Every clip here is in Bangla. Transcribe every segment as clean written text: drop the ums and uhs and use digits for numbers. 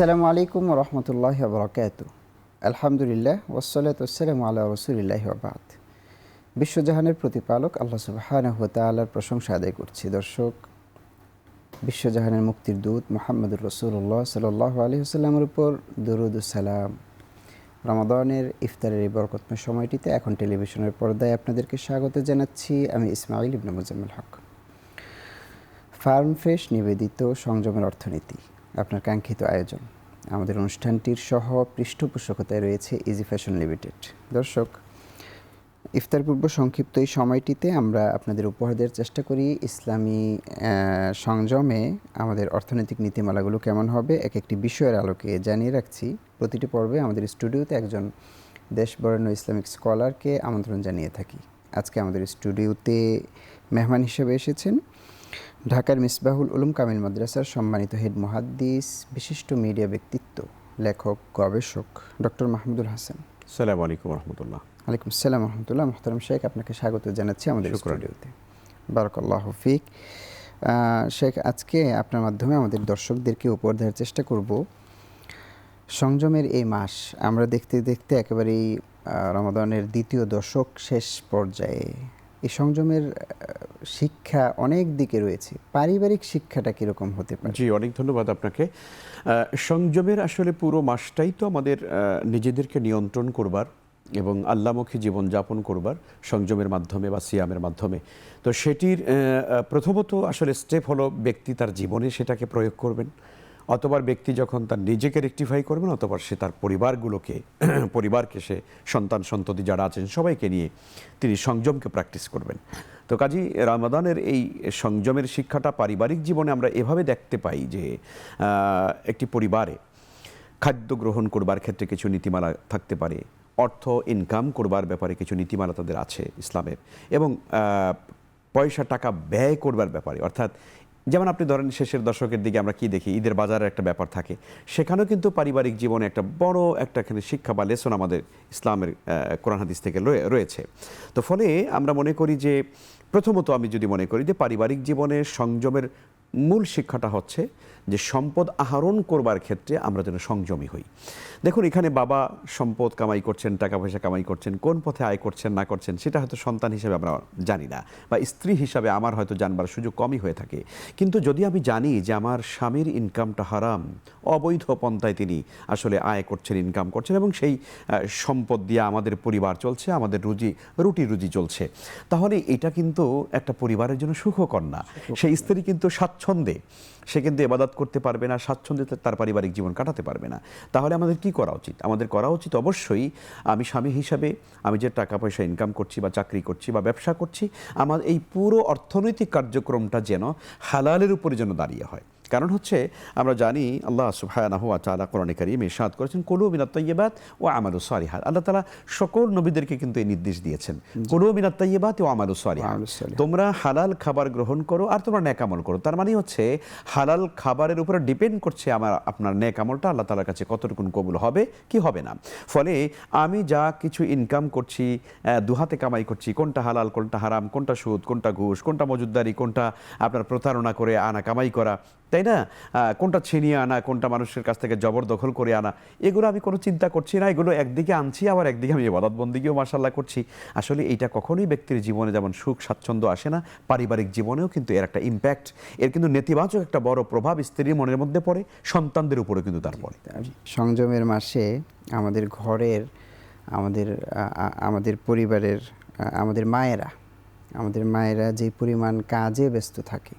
আসসালামু আলাইকুম ওয়া রাহমাতুল্লাহি ওয়া বারাকাতুহু। আলহামদুলিল্লাহ ওয়াসসালাতু ওয়াসসালামু আলা রাসূলিল্লাহি ওয়া বা'দ। বিশ্বজাহানের প্রতিপালক আল্লাহ সুবহানাহু ওয়া তাআলার প্রশংসা আদায় করছি। দর্শক, বিশ্বজাহানের মুক্তির দূত মুহাম্মদুর রাসূলুল্লাহ সাল্লাল্লাহু আলাইহি ওয়াসাল্লামের উপর দরুদ ও সালাম। রমাদানের ইফতারের এই বরকতময় সময়টিতে এখন টেলিভিশনের পর্দায় আপনাদেরকে স্বাগত জানাচ্ছি। আমি ইসমাইল ইবনে মুজাম্মিল হক। ফার্ম ফ্রেশ নিবেদিত সংযমের অর্থনীতি আপনার কাঙ্ক্ষিত আয়োজন। আমাদের অনুষ্ঠানটির সহ পৃষ্ঠপোষকতায় রয়েছে ইজি ফ্যাশন লিমিটেড। দর্শক, ইফতার পূর্ব সংক্ষিপ্ত এই সময়টিতে আমরা আপনাদের উপহার দেওয়ার চেষ্টা করি ইসলামী সংযমে আমাদের অর্থনৈতিক নীতিমালাগুলো কেমন হবে এক একটি বিষয়ের আলোকে। জানিয়ে রাখছি, প্রতিটি পর্বে আমাদের স্টুডিওতে একজন দেশবরেণ্য ইসলামিক স্কলারকে আমন্ত্রণ জানিয়ে থাকি। আজকে আমাদের স্টুডিওতে মেহমান হিসেবে এসেছেন ঢাকার মিসবাহুল উলুম কামিল মাদ্রাসার সম্মানিত হেড মুহাদ্দিস, বিশিষ্ট মিডিয়া ব্যক্তিত্ব, লেখক, গবেষক ডক্টর মাহমুদুল হাসান। আসসালামু আলাইকুম রহমতুল্লাহ। ওয়ালাইকুম আসসালাম রহমতুল্লাহ। মুহতারাম শেখ, আপনাকে স্বাগত জানাচ্ছি আমাদের স্টুডিওতে। বারাকাল্লাহু ফিক। শেখ, আজকে আপনার মাধ্যমে আমাদের দর্শকদেরকে উপহার দেওয়ার চেষ্টা করব সংযমের এই মাস। আমরা দেখতে দেখতে একেবারেই রমাদানের দ্বিতীয় দশক শেষ পর্যায়ে। এই সংযমের শিক্ষা অনেক দিকে রয়েছে, পারিবারিক শিক্ষাটা কীরকম হতে পারে? জি, অনেক ধন্যবাদ আপনাকে। সংযমের আসলে পুরো মাসটাই তো আমাদের নিজেদেরকে নিয়ন্ত্রণ করবার এবং আল্লাহমুখী জীবনযাপন করবার সংযমের মাধ্যমে বা সিয়ামের মাধ্যমে। তো সেটির প্রথমত আসলে স্টেপ হলো ব্যক্তি তার জীবনে সেটাকে প্রয়োগ করবেন, অতবার ব্যক্তি যখন তার নিজেকে রেকটিফাই করবেন, অতবার সে তার পরিবারকে সে সন্তান সন্ততি যারা আছেন সবাইকে নিয়ে তিনি সংযমকে প্র্যাকটিস করবেন। তো কাজী রমাদানের এই সংযমের শিক্ষাটা পারিবারিক জীবনে আমরা এভাবে দেখতে পাই যে একটি পরিবারে খাদ্য গ্রহণ করবার ক্ষেত্রে কিছু নীতিমালা থাকতে পারে, অর্থ ইনকাম করবার ব্যাপারে কিছু নীতিমালা তাদের আছে ইসলামের, এবং পয়সা টাকা ব্যয় করবার ব্যাপারে, অর্থাৎ যেমন আপনি ধরেন শেষের দশকের দিকে আমরা কি দেখি, ঈদের বাজারের একটা ব্যাপার থাকে, সেখানেও কিন্তু পারিবারিক জীবনে একটা বড় একটা এখানে শিক্ষা বা লেসন আমাদের ইসলামের কোরআন হাদিস থেকে রয়েছে। তো ফলে আমরা মনে করি যে প্রথমত আমি যদি মনে করি যে পারিবারিক জীবনে সংযমের মূল শিক্ষাটা হচ্ছে যে সম্পদ আহরণ করবার ক্ষেত্রে আমরা যেন সংযমী হই। দেখুন, এখানে বাবা সম্পদ কামাই করছেন, টাকা পয়সা কামাই করছেন, কোন পথে আয় করছেন না করছেন সেটা হয়তো সন্তান হিসেবে আমরা জানি না, বা স্ত্রী হিসাবে আমার হয়তো জানবার সুযোগ কমই হয়ে থাকে। কিন্তু যদি আমি জানি যে আমার স্বামীর ইনকামটা হারাম, অবৈধ পন্থায় তিনি আসলে আয় করছেন, ইনকাম করছেন, এবং সেই সম্পদ দিয়ে আমাদের পরিবার চলছে, আমাদের রুটি রুজি চলছে, তাহলে এটা কিন্তু একটা পরিবারের জন্য সুখকর না। সেই স্ত্রী কিন্তু স্বাচ্ছন্দ্যে সে কিন্তু ইবাদত করতে পারবে না, স্বাচ্ছন্দ্যে তার পারিবারিক জীবন কাটাতে পারবে না। তাহলে আমাদের কি করা উচিত? আমাদের করা উচিত অবশ্যই আমি স্বামী হিসাবে আমি যে টাকা পয়সা ইনকাম করছি বা চাকরি করছি বা ব্যবসা করছি, আমার এই পুরো অর্থনৈতিক কার্যক্রমটা যেন হালালের উপরে যেন দাঁড়িয়ে হয়। কারণ হচ্ছে আমরা জানি আল্লাহ সুবহানাহু ওয়া তাআলা কোরআনে কারীমে ইরশাদ করেছেন, কুলু মিনাত তাইয়্যিবাত ওয়া আমালুস সালিহাত। আল্লাহ তাআলা সকল নবীদেরকে কিন্তু এই নির্দেশ দিয়েছেন, কুলু মিনাত তাইয়্যিবাত ওয়া আমালুস সালিহাত, তোমরা হালাল খাবার গ্রহণ করো আর তোমরা নেক আমল করো। তার মানে হচ্ছে হালাল খাবারের উপরে ডিপেন্ড করছে আপনার নেক আমলটা আল্লাহ তাআলার কাছে কতটুকু কবুল হবে কি হবে না। ফলে আমি যা কিছু ইনকাম করছি, দুহাতে কামাই করছি, কোনটা হালাল কোনটা হারাম, কোনটা সুদ কোনটা ঘুষ, কোনটা মজুদদারি, কোনটা আপনার প্রতারণা করে আনা কামাই করা, তাই না, কোনটা ছিনিয়ে আনা, কোনটা মানুষের কাছ থেকে জবরদখল করে আনা, এগুলো আমি কোনো চিন্তা করছি না। এগুলো একদিকে আনছি, আবার একদিকে আমি ইবাদত বন্দেগীও মাশাআল্লাহ করছি। আসলে এইটা কখনোই ব্যক্তির জীবনে যেমন সুখ স্বাচ্ছন্দ্য আসে না, পারিবারিক জীবনেও কিন্তু এর একটা ইম্প্যাক্ট, এর কিন্তু নেতিবাচক একটা বড় প্রভাব স্ত্রীর মনের মধ্যে পড়ে, সন্তানদের উপরে কিন্তু তার পড়ে। সংযমের মাসে আমাদের ঘরের, আমাদের পরিবারের, আমাদের মায়েরা যে পরিমাণ কাজে ব্যস্ত থাকে,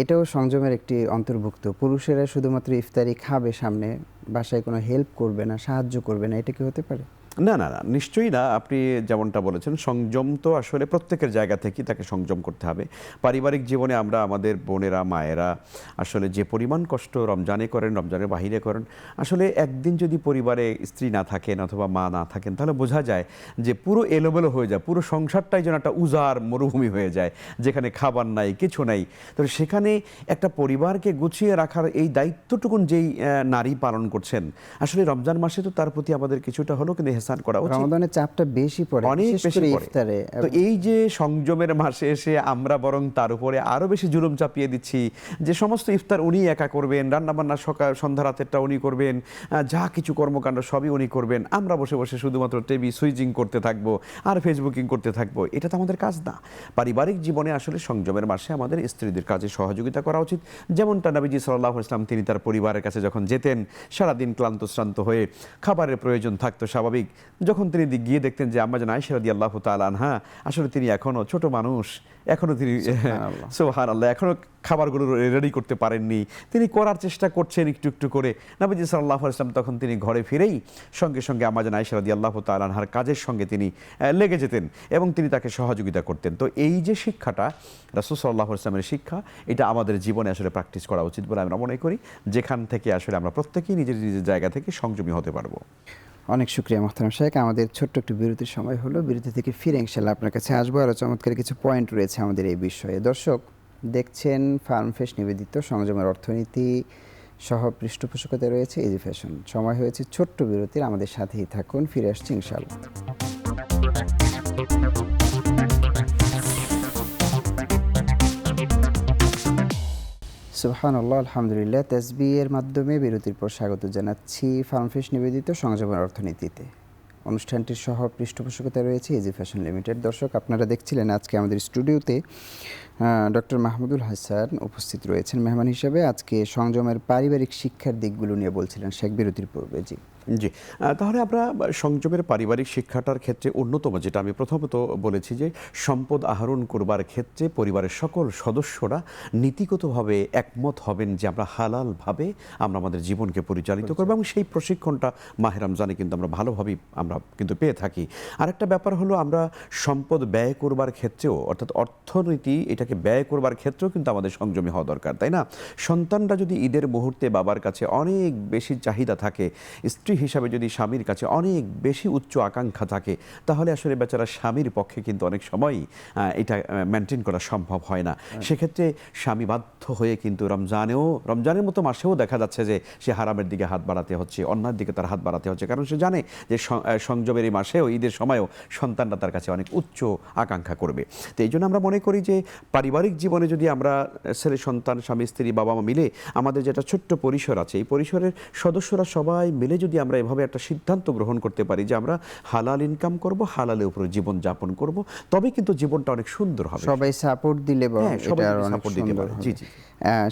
এটাও সংযমের একটি অন্তর্ভুক্ত। পুরুষেরা শুধুমাত্র ইফতারি খাবে সামনে, বাসায় কোনো হেল্প করবে না, সাহায্য করবে না, এটা কি হতে পারে? না না না, নিশ্চয়ই না। আপনি যেমনটা বলেছেন, সংযম তো আসলে প্রত্যেকের জায়গা থেকেই তাকে সংযম করতে হবে। পারিবারিক জীবনে আমরা আমাদের বোনেরা মায়েরা আসলে যে পরিমাণ কষ্ট রমজানে করেন, রমজানের বাহিরে করেন, আসলে একদিন যদি পরিবারে স্ত্রী না থাকেন অথবা মা না থাকেন, তাহলে বোঝা যায় যে পুরো এলোমেলো হয়ে যায়, পুরো সংসারটাই যেন একটা উজাড় মরুভূমি হয়ে যায়, যেখানে খাবার নাই, কিছু নাই। তো সেখানে একটা পরিবারকে গুছিয়ে রাখার এই দায়িত্বটুকুন যেই নারী পালন করছেন, আসলে রমজান মাসে তো তার প্রতি আমাদের কিছুটা হলেও কিন্তু এহসান করা উচিত। রমাদানের চাপটা বেশি পড়ে, অনেক বিশেষ বেশি করে পড়ে। ইফতারে। তো এই যে সংযমের মাসে এসে আমরা বরং তার উপরে আরো বেশি জুলুম চাপিয়ে দিচ্ছি যে সমস্ত ইফতার উনি একা করবেন, রান্নাবান্না সকাল সন্ধ্যা রাতেরটা উনি করবেন, যা কিছু কর্মকাণ্ড সবই উনি করবেন, আমরা বসে বসে শুধুমাত্র টিভি সুইচিং করতে থাকবো আর ফেসবুকিং করতে থাকবো। এটা তো আমাদের কাজ না। পারিবারিক জীবনে আসলে সংযমের মাসে আমাদের স্ত্রীদের কাজে সহযোগিতা করা উচিত। যেমনটা নবীজি সাল্লাল্লাহু আলাইহি ওয়াসাল্লাম তিনি তার পরিবারের কাছে যখন যেতেন, সারাদিন ক্লান্ত শ্রান্ত হয়ে খাবারের প্রয়োজন থাকতো স্বাভাবিক, যখন তিনি গিয়ে দেখতেন যে আম্মা জান আয়েশা রাদিয়াল্লাহু তাআলা আনহা আসলে তিনি এখনো ছোট মানুষ, এখনো তিনি সুবহানাল্লাহ এখনো খাবারগুলো রেডি করতে পারেননি, তিনি করার চেষ্টা করছেন একটু একটু করে। নবীজি সাল্লাল্লাহু আলাইহি ওয়াসাল্লাম তখন তিনি ঘরে ফিরেই সঙ্গে সঙ্গে আম্মা জান আয়েশা রাদিয়াল্লাহু তাআলা আনহার কাজের সঙ্গে তিনি লেগে যেতেন এবং তিনি তাকে সহযোগিতা করতেন। তো এই যে শিক্ষাটা রাসূল সাল্লাল্লাহু আলাইহি ওয়াসাল্লামের শিক্ষা, এটা আমাদের জীবনে আসলে প্র্যাকটিস করা উচিত বলে আমরা মনে করি, যেখান থেকে আসলে আমরা প্রত্যেকেই নিজের নিজের জায়গা থেকে সংযমী হতে পারবো। অনেক শুকরিয়া মোহতারাম শাইখ। আমাদের ছোট্ট একটু বিরতির সময় হলো, বিরতি থেকে ফিরে ইনশাআল্লাহ আপনার কাছে আসবো। আরও চমৎকার কিছু পয়েন্ট রয়েছে আমাদের এই বিষয়ে। দর্শক দেখছেন ফার্মফ্রেশ নিবেদিত সংযমের অর্থনীতি সহ পৃষ্ঠপোষকতা রয়েছে ইজি ফ্যাশন। সময় হয়েছে ছোট্ট বিরতির, আমাদের সাথেই থাকুন, ফিরে আসছি ইনশাআল্লাহ। সুবহানাল্লাহ, আলহামদুলিল্লাহ। তাসবিহের মাধ্যমে বিরতির পর স্বাগত জানাচ্ছি ফার্মফ্রেশ নিবেদিত সংযমের অর্থনীতিতে। অনুষ্ঠানটির সহ পৃষ্ঠপোষকতা রয়েছে ইজি ফ্যাশন লিমিটেড। দর্শক আপনারা দেখছিলেন আজকে আমাদের স্টুডিওতে ডক্টর মাহমুদুল হাসান উপস্থিত রয়েছেন মেহমান হিসেবে। আজকে সংযমের পারিবারিক শিক্ষার দিকগুলো নিয়ে বলছিলেন শেখ বিরতির পূর্বে। জি জি, তাহলে আমরা সংযমের পারিবারিক শিক্ষাটার ক্ষেত্রে অন্যতম যেটা আমি প্রথমত বলেছি যে সম্পদ আহরণ করবার ক্ষেত্রে পরিবারের সকল সদস্যরা নীতিগতভাবে একমত হবেন যে আমরা হালালভাবে আমরা আমাদের জীবনকে পরিচালিত করব, এবং সেই প্রশিক্ষণটা মাহে রমজানে কিন্তু আমরা ভালোভাবেই আমরা কিন্তু পেয়ে থাকি। আরেকটা ব্যাপার হলো আমরা সম্পদ ব্যয় করবার ক্ষেত্রেও, অর্থাৎ অর্থনীতি এটাকে ব্যয় করবার ক্ষেত্রেও কিন্তু আমাদের সংযমী হওয়া দরকার, তাই না? সন্তানরা যদি ঈদের মুহূর্তে বাবার কাছে অনেক বেশি চাহিদা থাকে, স্ত্রী হিসাবে যদি স্বামীর কাছে অনেক বেশি উচ্চ আকাঙ্ক্ষা থাকে, তাহলে আসলে বেচারা স্বামীর পক্ষে কিন্তু অনেক সময়ই এটা মেনটেন করা সম্ভব হয় না। সেক্ষেত্রে স্বামী বাধ্য হয়ে কিন্তু রমজানের মতো মাসেও দেখা যাচ্ছে যে সে হারামের দিকে হাত বাড়াতে হচ্ছে, অন্যার দিকে তার হাত বাড়াতে হচ্ছে, কারণ সে জানে যে সংযমের এই মাসেও, ঈদের সময়ও সন্তানরা তার কাছে অনেক উচ্চ আকাঙ্ক্ষা করবে। তো এই জন্য আমরা মনে করি যে পারিবারিক জীবনে যদি আমরা ছেলে সন্তান, স্বামী স্ত্রী, বাবা মা মিলে আমাদের যেটা ছোট্ট পরিসর আছে, এই পরিসরের সদস্যরা সবাই মিলে যদি আমরা এভাবে একটা সিদ্ধান্ত গ্রহণ করতে পারি যে আমরা হালাল ইনকাম করব, হালালের উপরে জীবন যাপন করব, তবে কিন্তু জীবনটা অনেক সুন্দর হবে। সবাই সাপোর্ট দিলে এটা অনেক সুন্দর হবে। জি জি।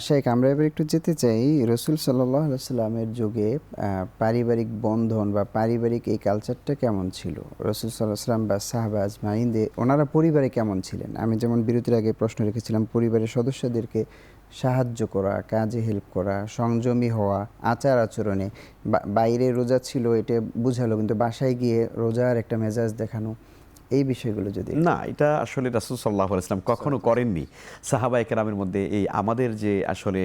শেখ, আমরা এবার একটু যেতে চাই রসুল সাল্লাল্লাহু আলাইহি ওয়াসাল্লামের যুগে পারিবারিক বন্ধন বা পারিবারিক এই কালচারটা কেমন ছিল? রসুল সাল্লাল্লাহু আলাইহি ওয়াসাল্লাম বা সাহাবা আজমাইনদের ওনারা পরিবারে কেমন ছিলেন? আমি যেমন বিরতির আগে প্রশ্ন রেখেছিলাম, পরিবারের সদস্যদেরকে সাহায্য করা, কাজে হেল্প করা, সংযমী হওয়া, আচার আচরণে। বাইরে রোজা ছিল এটা বুঝালো, কিন্তু বাসায় গিয়ে রোজার একটা মেজাজ দেখানো, এই বিষয়গুলো যদি না, এটা আসলে রাসূল সাল্লাল্লাহু আলাইহি ওয়াসাল্লাম কখনো করেননি। সাহাবায়ে কেরামের মধ্যে এই আমাদের যে আসলে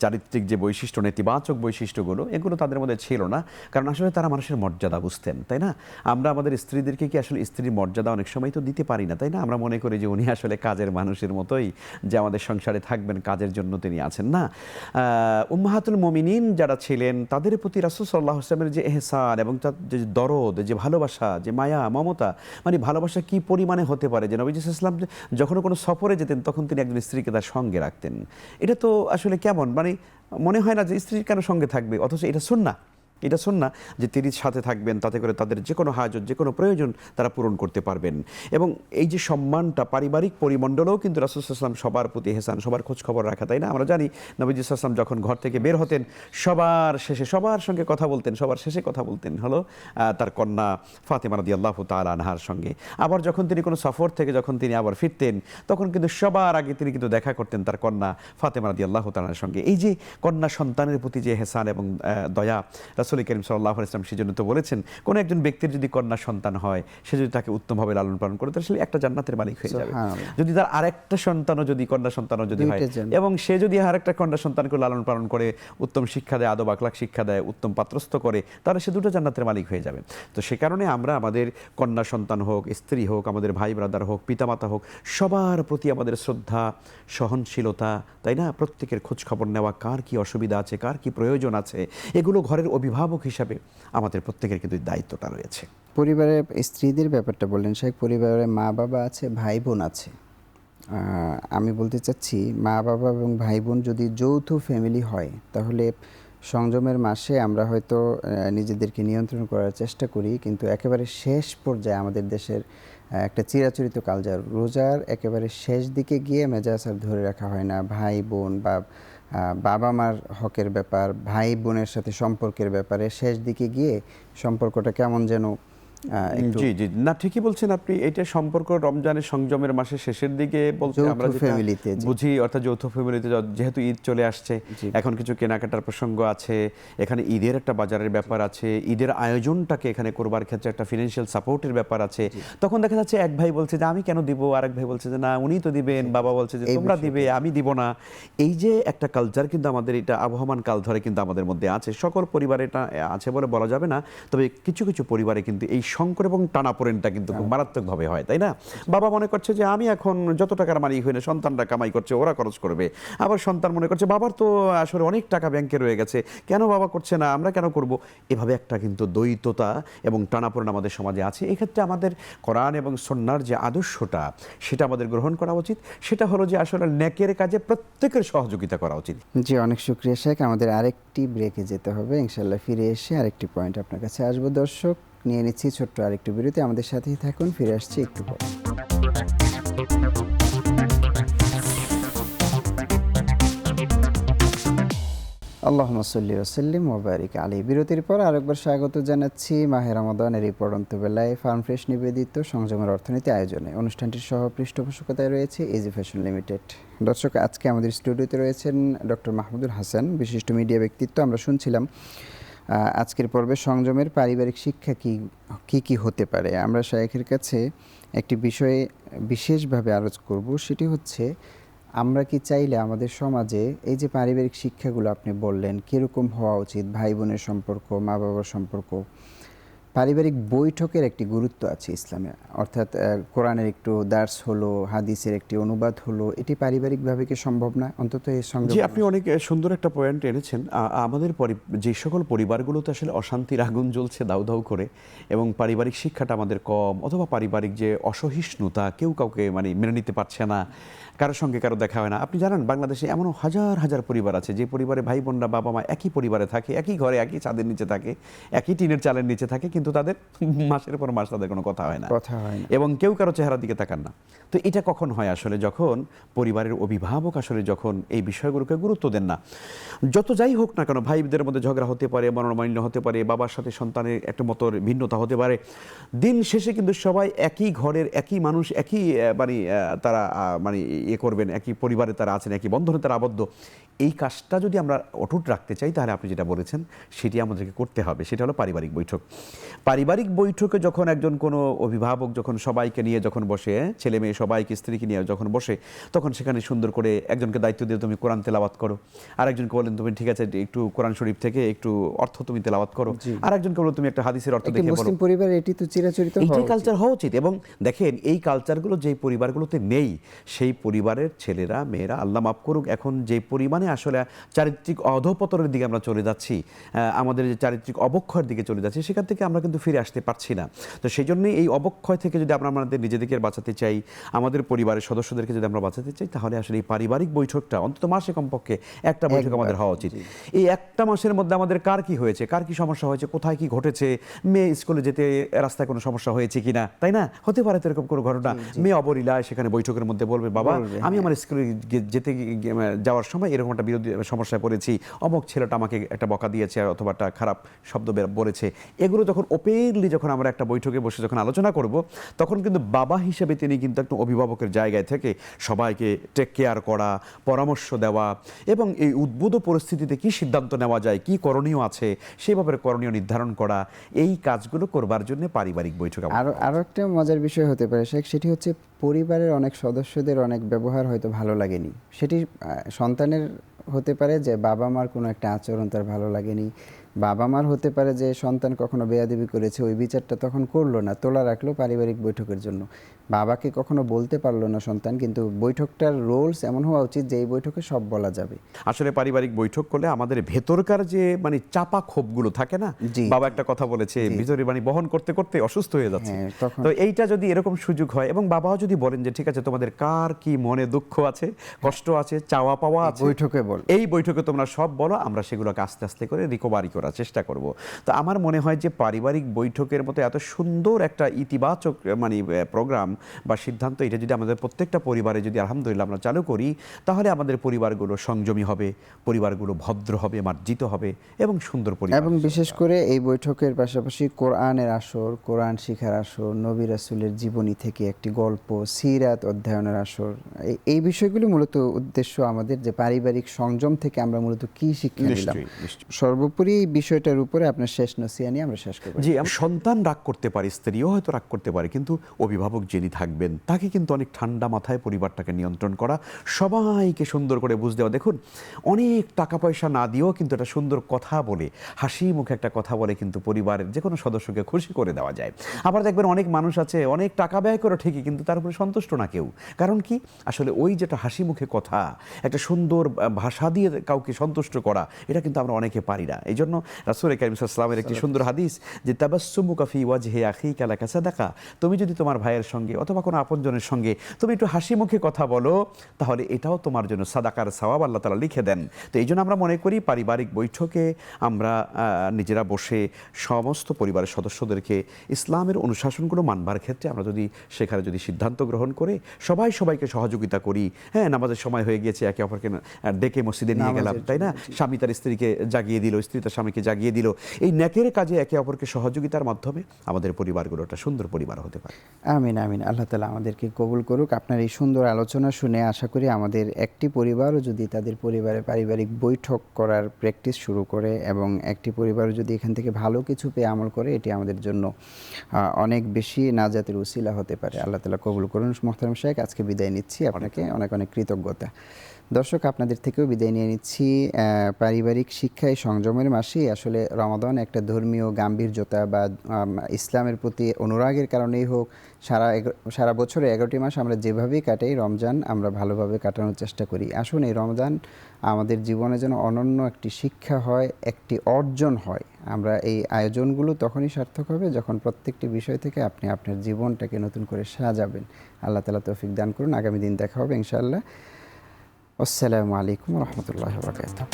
চারিত্রিক যে বৈশিষ্ট্য, নেতিবাচক বৈশিষ্ট্যগুলো, এগুলো তাদের মধ্যে ছিল না, কারণ আসলে তারা মানুষের মর্যাদা বুঝতেন, তাই না? আমরা আমাদের স্ত্রীদেরকে কি আসলে স্ত্রীর মর্যাদা অনেক সময় তো দিতে পারি না, তাই না? আমরা মনে করি যে উনি আসলে কাজের মানুষের মতোই, যে আমাদের সংসারে থাকবেন, কাজের জন্য তিনি আছেন না। উম্মাহাতুল মুমিনিন যারা ছিলেন তাদের প্রতি রাসূল সাল্লাল্লাহু আলাইহি ওয়াসাল্লামের যে ইহসান এবং তার যে দরদ, যে ভালোবাসা, যে মায়া মমতা, মানে ভালোবাসা কি পরিমাণে হতে পারে যে নবী সাল্লাল্লাহু আলাইহি ওয়াসাল্লাম যখন কোনো সফরে যেতেন তখন তিনি একজন স্ত্রীকে তার সঙ্গে রাখতেন। এটা তো আসলে কেমন, মানে মনে হয় না যে স্ত্রী কেন সঙ্গে থাকবে, অথচ এটা সুন্নাহ। এটা সুন্নাহ যে তিনি সাথে থাকবেন, তাতে করে তাদের যে কোনো হাজত, যে কোনো প্রয়োজন তারা পূরণ করতে পারবেন। এবং এই যে সম্মানটা পারিবারিক পরিমণ্ডলেও কিন্তু রাসূল সাল্লাল্লাহু আলাইহি ওয়াসাল্লাম সবার প্রতি ইহসান, সবার খোঁজ খবর রাখা, তাই না? আমরা জানি নবী সাল্লাল্লাহু আলাইহি ওয়াসাল্লাম যখন ঘর থেকে বের হতেন সবার শেষে সবার সঙ্গে কথা বলতেন, সবার শেষে কথা বলতেন হলো তার কন্যা ফাতেমা রাদিয়াল্লাহু তাআলা আনহার সঙ্গে। আবার যখন তিনি কোনো সফর থেকে যখন তিনি আবার ফিরতেন তখন কিন্তু সবার আগে তিনি কিন্তু দেখা করতেন তার কন্যা ফাতেমা রাদিয়াল্লাহু তাআলার সঙ্গে। এই যে কন্যা সন্তানের প্রতি যে ইহসান এবং দয়া, রাসূল করিম সাল্লাল্লাহু আলাইহি ওয়াসাল্লাম সেজন্য তো বলেছেন কোনো একজন ব্যক্তির যদি কন্যা সন্তান হয়, সে যদি তাকে উত্তমভাবে লালন পালন করে তাহলে একটা জান্নাতের মালিক হয়ে যাবে। যদি তার আরেকটা সন্তানও যদি কন্যা সন্তানও যদি হয় এবং সে যদি আরেকটা কন্যা সন্তানকে লালন পালন করে, উত্তম শিক্ষা দেয়, আদব আখলাক শিক্ষা দেয়, উত্তম পাত্রস্থ করে, তাহলে সে দুটো জান্নাতের মালিক হয়ে যাবে। তো সে কারণে আমরা আমাদের কন্যা সন্তান হোক, স্ত্রী হোক, আমাদের ভাই ব্রাদার হোক, পিতামাতা হোক, সবার প্রতি আমাদের শ্রদ্ধা, সহনশীলতা, তাই না? প্রত্যেকের খোঁজ খবর নেওয়া, কার কি অসুবিধা আছে, কার কি প্রয়োজন আছে, এগুলো ঘরের অভিভাবক অভিভাবক হিসাবে আমাদের প্রত্যেকের কিন্তু এই দায়িত্বটা রয়েছে। পরিবারের স্ত্রীদের ব্যাপারটা বললেন শেখ, পরিবারে মা বাবা আছে, ভাই বোন আছে। আমি বলতে চাচ্ছি মা বাবা এবং ভাই বোন যদি যৌথ ফ্যামিলি হয় তাহলে সংযমের মাসে আমরা হয়তো নিজেদেরকে নিয়ন্ত্রণ করার চেষ্টা করি, কিন্তু একেবারে শেষ পর্যায়ে আমাদের দেশের একটা চিরাচরিত কালচার, রোজার একেবারে শেষ দিকে গিয়ে মেজাজ আর ধরে রাখা হয় না। ভাই বোন বা বাবা মার হকের ব্যাপার, ভাই বোনের সাথে সম্পর্কের ব্যাপারে শেষ দিকে গিয়ে সম্পর্কটা কেমন যেন একটু জি জি, না ঠিকই বলছেন আপনি। এটা সম্পর্ক রমজানের সংযমের মাসের শেষের দিকে বলতে যৌথ আমরা যেটা ফ্যামিলিতে, জি। বুঝি, অর্থাৎ যৌথ ফ্যামিলিতে যেহেতু ঈদ চলে আসছে, জি। এখন কিছু কেনাকাটার প্রসঙ্গ আছে, এখানে ঈদের একটা বাজারের ব্যাপার আছে, ঈদের আয়োজনটাকে এখানে করবার ক্ষেত্রে একটা ফিনান্সিয়াল সাপোর্টের ব্যাপার আছে। তখন দেখা যাচ্ছে এক ভাই বলছে যে আমি কেন দিব, আরেক ভাই বলছে যে না উনি তো দিবেন, বাবা বলছে যে এই তোমরা বিষয়টা। দিবে আমি দিব না। এই যে একটা কালচার কিন্তু আমাদের এটা আবহমান কাল ধরে কিন্তু আমাদের মধ্যে আছে। সকল পরিবারে এটা আছে বলে বলা যাবে না, তবে কিছু কিছু পরিবারে কিন্তু এই সংকর এবং টানাপোড়েনটা কিন্তু খুব মারাত্মকভাবে হয়, তাই না? বাবা মনে করছে যে আমি এখন যত টাকার মালিক হই না, সন্তানরা কামাই করছে, ওরা খরচ করবে। আবার সন্তান মনে করছে বাবার তো আসলে অনেক টাকা ব্যাংকে রয়ে গেছে, কেন বাবা করছে না, আমরা কেন করব? এভাবে একটা কিন্তু দ্বৈততা এবং টানাপোড়েন আমাদের সমাজে আছে। এক্ষেত্রে আমাদের কোরআন এবং সুন্নাহর যে আদর্শটা, সেটা আমাদের গ্রহণ করা উচিত। সেটা হলো যে আসলে নেকের কাজে প্রত্যেকের সহযোগিতা করা উচিত। জি, অনেক শুক্রিয়া শেখ। আমাদের আরেকটি ব্রেকে যেতে হবে, ইনশাল্লাহ ফিরে এসে আরেকটি পয়েন্ট আপনার কাছে আসবো। দর্শক, নিয়ে নিচ্ছি ছোট্ট আরেকটু বিরতি, আমাদের সাথেই থাকুন, ফিরে আসছি একটু পর। আল্লাহুম্মা সাল্লি ওয়া সাল্লিম ওয়া বারিক আলাইহি। বিরতির পর আরেকবার স্বাগত জানাচ্ছি মাহে রমাদানের এই পড়ন্ত বেলায় ফার্ম ফ্রেশ নিবেদিত সংযমের অর্থনীতি আয়োজনে। অনুষ্ঠানটির সহ পৃষ্ঠপোষকতায় রয়েছে ইজি ফ্যাশন লিমিটেড। দর্শক, আজকে আমাদের স্টুডিওতে রয়েছেন ডক্টর মাহমুদুল হাসান, বিশিষ্ট মিডিয়া ব্যক্তিত্ব। আমরা শুনছিলাম আজকের পর্বে সংযমের পারিবারিক শিক্ষা কি কি হতে পারে। আমরা শায়েখের কাছে একটি বিষয়ে বিশেষভাবে আলোচ করব, সেটি হচ্ছে আমরা কি চাইলে আমাদের সমাজে এই যে পারিবারিক শিক্ষাগুলো আপনি বললেন কীরকম হওয়া উচিত, ভাই বোনের সম্পর্ক, মা বাবার সম্পর্ক, পারিবারিক বৈঠকের একটি গুরুত্ব আছে ইসলামে, অর্থাৎ কোরআনের একটু দার্স হলো, হাদিসের একটি অনুবাদ হলো, এটি পারিবারিকভাবে কি সম্ভব না? অন্তত এই সঙ্গে জি, আপনি অনেক সুন্দর একটা পয়েন্ট এনেছেন। আমাদের যে সকল পরিবারগুলোতে আসলে অশান্তির আগুন জ্বলছে দাউ দাউ করে, এবং পারিবারিক শিক্ষাটা আমাদের কম, অথবা পারিবারিক যে অসহিষ্ণুতা, কেউ কাউকে মানে মেনে নিতে পারছে না, কারোর সঙ্গে কারো দেখা হয় না। আপনি জানেন বাংলাদেশে এমনও হাজার হাজার পরিবার আছে যে পরিবারে ভাই বোনরা, বাবা মা একই পরিবারে থাকে, একই ঘরে, একই ছাদের নিচে থাকে, একই টিনের চালের নিচে থাকে, কিন্তু তাদের মাসের পর মাস তাদের কোনো কথা হয় না, এবং কেউ কারো চেহারার দিকে তাকান না। তো এটা কখন হয় আসলে? যখন পরিবারের অভিভাবক আসলে যখন এই বিষয়গুলোকে গুরুত্ব দেন না। যত যাই হোক না কেন, ভাইদের মধ্যে ঝগড়া হতে পারে, মনোমালিন্য হতে পারে, বাবার সাথে সন্তানের একটা মতো ভিন্নতা হতে পারে, দিন শেষে কিন্তু সবাই একই ঘরের একই মানুষ, একই মানে তারা মানে ইয়ে করবেন, একই পরিবারে তারা আছেন, একই বন্ধনে তারা আবদ্ধ। এই কাজটা যদি আমরা অটুট রাখতে চাই, তাহলে আপনি যেটা বলেছেন সেটি আমাদেরকে করতে হবে। সেটা হলো পারিবারিক বৈঠক। পারিবারিক বৈঠকে যখন একজন কোনো অভিভাবক যখন সবাইকে নিয়ে যখন বসে, ছেলে মেয়ে সবাইকে, স্ত্রীকে নিয়ে যখন বসে, তখন সেখানে সুন্দর করে একজনকে দায়িত্ব দিয়ে তুমি কোরআন তেলাওয়াত করো, আরেকজনকে বলেন তুমি ঠিক আছে একটু কোরআন শরীফ থেকে একটু অর্থ তুমি তেলাওয়াত করো, আরেকজনকে বলো তুমি একটা হাদিসের অর্থ দেখে বলো। মুসলিম পরিবারে এটি তো চিরাচরিত এইটাই কালচার হওয়া উচিত। এবং দেখেন, এই কালচারগুলো যেই পরিবারগুলোতে নেই, সেই পরিবারের ছেলেরা মেয়েরা, আল্লাহ মাফ করুক, এখন যে পরিমাণে আসলে চারিত্রিক অধঃপতনের দিকে আমরা চলে যাচ্ছি, আমাদের যে চারিত্রিক অবক্ষয়ের দিকে চলে যাচ্ছি, সেখান থেকে আমরা কিন্তু ফিরে আসতে পারছি না। তো সেই জন্যই এই অবক্ষয় থেকে যদি আমরা আমাদের নিজেদেরকে বাঁচাতে চাই, আমাদের পরিবারের সদস্যদেরকে যদি আমরা বাঁচাতে চাই, তাহলে আসলে এই পারিবারিক বৈঠকটা অন্তত মাসে কমপক্ষে একটা বৈঠক আমাদের হওয়া উচিত। এই একটা মাসের মধ্যে আমাদের কার কি হয়েছে, কার কি সমস্যা হয়েছে, কোথায় কি ঘটেছে, মেয়ে স্কুলে যেতে রাস্তায় কোনো সমস্যা হয়েছে কিনা, তাই না? হতে পারে তো এরকম কোনো ঘটনা। মেয়ে অবলীলায় সেখানে বৈঠকের মধ্যে বলবে, বাবা আমি আমার স্কুলে যেতে যাওয়ার সময় এরকম একটা বিরোধী সমস্যায় পড়েছি, অমুক ছেলেটা আমাকে একটা বকা দিয়েছে, অথবা একটা খারাপ শব্দ বলেছে। এগুলো যখন ওপেনলি যখন আমরা একটা বৈঠকে বসে যখন আলোচনা করব, তখন কিন্তু বাবা হিসেবে তিনি কিন্তু একটা অভিভাবকের জায়গায় থেকে সবাইকে টেক কেয়ার করা, পরামর্শ দেওয়া, এবং এই উদ্ভূত পরিস্থিতিতে কি সিদ্ধান্ত নেওয়া যায়, কি করণীয় আছে, সেভাবে করণীয় নির্ধারণ করা, এই কাজগুলো করবার জন্য পারিবারিক বৈঠক। আরও একটা মজার বিষয় হতে পারে শেখ, সেটি হচ্ছে পরিবারের অনেক সদস্যদের অনেক ব্যবহার হয়তো ভালো লাগেনি। সেটি সন্তানের হতে পারে যে বাবা মার কোনো একটা আচরণ তার ভালো লাগেনি, বাবা মার হতে পারে যে সন্তান কখনো বেয়াদবি করেছে, ওই বিচারটা তখন করলো না, তোলা রাখলো পারিবারিক বৈঠকের জন্য। বাবাকে কখনো বলতে পারলো না সন্তান, কিন্তু বৈঠকটার রুলস এমন হওয়া উচিত যে এই বৈঠকে সব বলা যাবে। আসলে পারিবারিক বৈঠক করলে আমাদের ভেতরকার যে মানে চাপা ক্ষোভগুলো থাকে না, জি, বাবা একটা কথা বলেছে, ভিতরে মানে বহন করতে করতে অসুস্থ হয়ে যাচ্ছে। হ্যাঁ, তখন তো এইটা যদি এরকম সুযোগ হয় এবং বাবাও যদি বলেন যে ঠিক আছে তোমাদের কার কি মনে দুঃখ আছে, কষ্ট আছে, চাওয়া পাওয়া আছে, বৈঠকে বল, এই বৈঠকে তোমরা সব বলো, আমরা সেগুলোকে আস্তে আস্তে করে রিকভারি করার চেষ্টা করব। তো আমার মনে হয় যে পারিবারিক বৈঠকের মতো এত সুন্দর একটা ইতিবাচক মানে প্রোগ্রাম বা সিদ্ধান্ত, এটা যদি আমাদের প্রত্যেকটা পরিবারে যদি আলহামদুলিল্লাহ আমরা চালু করি, তাহলে আমাদের পরিবারগুলো সংযমী হবে, পরিবারগুলো ভদ্র হবে, মার্জিত হবে এবং সুন্দর পরিবার। এবং বিশেষ করে এই বৈঠকের পাশাপাশি কোরআনের আসর, কোরআন শিখার আসর, নবী রাসূলের জীবনী থেকে একটি গল্প, সিরাত অধ্যয়নের আসর, এই বিষয়গুলো মূলত উদ্দেশ্য আমাদের, যে পারিবারিক সংযম থেকে আমরা মূলত কি শিক্ষা নিলাম। নিশ্চয়ই, নিশ্চয়ই। সর্বোপরি এই বিষয়টার উপরে আপনার শেষ নসিহত নিয়ে আমরা শেষ করব। জি, সন্তান রাগ করতে পারে, স্ত্রীও হয়তো রাগ করতে পারে, কিন্তু অভিভাবক যিনি থাকবেন তাকে কিন্তু অনেক ঠান্ডা মাথায় পরিবারটাকে নিয়ন্ত্রণ করা, সবাইকে সুন্দর করে বুঝ দেওয়া। দেখুন, অনেক টাকা পয়সা না দিয়েও কিন্তু একটা সুন্দর কথা বলে, হাসি মুখে একটা কথা বলে কিন্তু পরিবারের যে কোনো সদস্যকে খুশি করে দেওয়া যায়। আবার দেখবেন অনেক মানুষ আছে অনেক টাকা ব্যয় করে ঠিকই, কিন্তু তার উপরে সন্তুষ্ট না কেউ। কারণ কি, আসলে ওই যেটা হাসি মুখে কথা, একটা সুন্দর ভাষা দিয়ে কাউকে সন্তুষ্ট করা, এটা কিন্তু আমরা অনেকে পারি না। এই জন্য রাসূল কারীম সাল্লাল্লাহু আলাইহি ওয়াসাল্লামের একটি সুন্দর হাদিস, যে তাবাসসুমুকা ফি ওয়াজহি আখিকা লাকা সাদাকা, তুমি যদি তোমার ভাইয়ের সঙ্গে অথবা কোনো আপনজনের সঙ্গে তুমি একটু হাসি মুখে কথা বলো, তাহলে এটাও তোমার জন্য সাদাকার সওয়াব আল্লাহ তাআলা লিখে দেন। তো এই জন্য আমরা মনে করি পারিবারিক বৈঠকে আমরা নিজেরা বসে সমস্ত পরিবারের সদস্যদেরকে ইসলামের অনুশাসনগুলো মানবার ক্ষেত্রে আমরা যদি সেখানে যদি সিদ্ধান্ত গ্রহণ করে সবাই সবাইকে সহযোগিতা করি, হ্যাঁ, নামাজের সময় হয়ে গিয়েছে, একে অপরকে ডেকে মসজিদে নিয়ে গেলাম, তাই না? স্বামী তার স্ত্রীকে জাগিয়ে দিল, স্ত্রী তার স্বামীকে জাগিয়ে দিল। এই নেকের কাজে একে অপরকে সহযোগিতার মাধ্যমে আমাদের পরিবারগুলো একটা সুন্দর পরিবার হতে পারে। আমিন, আমিন। আল্লাহ তাআলা আমাদেরকে কবুল করুক। আপনার এই সুন্দর আলোচনা শুনে আশা করি আমাদের একটি পরিবারও যদি তাদের পরিবারে পারিবারিক বৈঠক করার প্র্যাকটিস শুরু করে এবং একটি পরিবারও যদি এখান থেকে ভালো কিছু পেয়ে আমল করে, এটি আমাদের জন্য অনেক বেশি নাজাতের উসিলা হতে পারে। আল্লাহ তাআলা কবুল করুন। মোহতারাম শাইখ, আজকে বিদায় নিচ্ছি। আপনাকে অনেক অনেক কৃতজ্ঞতা। দর্শক, আপনাদের থেকেও বিদায় নিয়ে নিচ্ছি। পারিবারিক শিক্ষায় সংযমের মাসেই আসলে রমাদান একটা ধর্মীয় গাম্ভীর্যতা বা ইসলামের প্রতি অনুরাগের কারণেই হোক, সারা বছরে 11টি মাস আমরা যেভাবেই কাটাই, রমজান আমরা ভালোভাবে কাটানোর চেষ্টা করি। আসুন এই রমজান আমাদের জীবনে যেন অনন্য একটি শিক্ষা হয়, একটি অর্জন হয়। আমরা এই আয়োজনগুলো তখনই সার্থক হবে যখন প্রত্যেকটি বিষয় থেকে আপনি আপনার জীবনটাকে নতুন করে সাজাবেন। আল্লাহ তাআলা তৌফিক দান করুন। আগামী দিন দেখা হবে ইনশাআল্লাহ। আসসালামু আলাইকুম ওয়া রাহমাতুল্লাহি ওয়া বারাকাতুহু।